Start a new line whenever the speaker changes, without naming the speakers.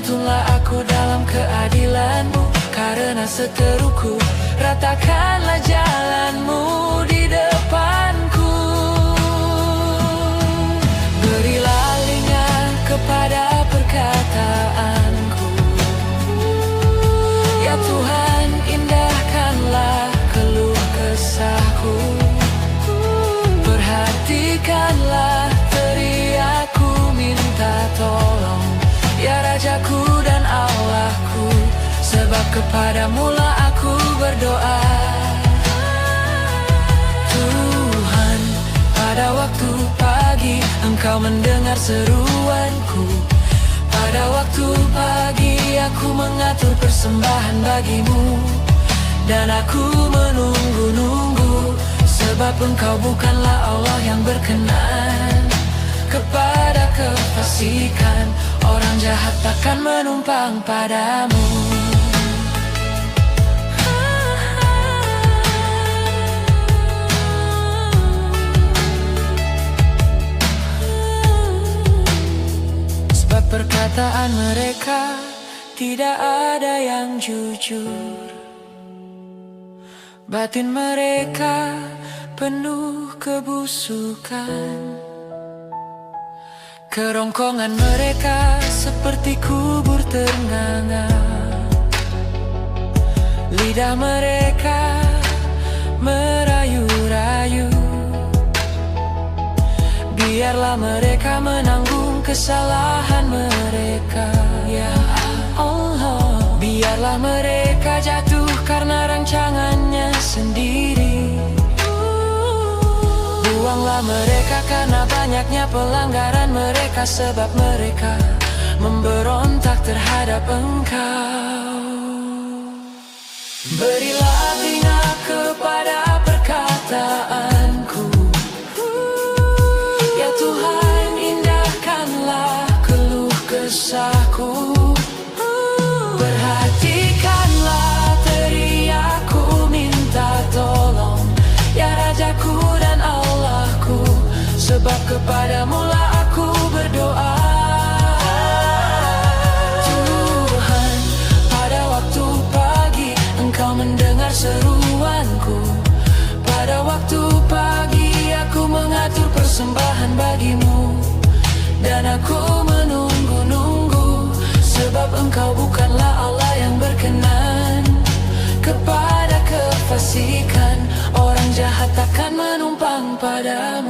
Tuntunlah aku dalam keadilan-Mu, karena seteruku, ratakanlah jalan-Mu di depanku. Berilah telinga kepada perkataanku, ya Tuhan, indahkanlah keluh kesahku. Perhatikanlah teriakku, minta tolong, ya Rajaku dan Allahku, sebab kepadamu-lah aku berdoa. Tuhan, pada waktu pagi Engkau mendengar seruanku. Pada waktu pagi aku mengatur persembahan bagi-Mu, dan aku menunggu-nunggu, sebab Engkau bukanlah Allah yang berkenan kepada kefasikan. Orang jahat takkan menumpang padamu. Sebab perkataan mereka tidak ada yang jujur, batin mereka penuh kebusukan. Kerongkongan mereka seperti kubur ternganga. Lidah mereka merayu-rayu. Biarlah mereka menanggung kesalahan mereka, ya Allah. Biarlah mereka jatuh karena rancangannya sendiri. Buanglah mereka karena banyaknya pelanggaran mereka, sebab mereka memberontak terhadap Engkau. Berilah telinga kepada perkataanku, ya Tuhan, indahkanlah keluh kesahku. Perhatikanlah teriakku, minta tolong, ya Rajaku dan Allahku, sebab kepadamu-lah aku berdoa. Tuhan, pada waktu pagi Engkau mendengar seruanku. Pada waktu pagi aku mengatur persembahan bagi-Mu, dan aku menunggu-nunggu, sebab Engkau bukanlah Allah yang berkenan kepada kefasikan. Orang jahat takkan menumpang padamu.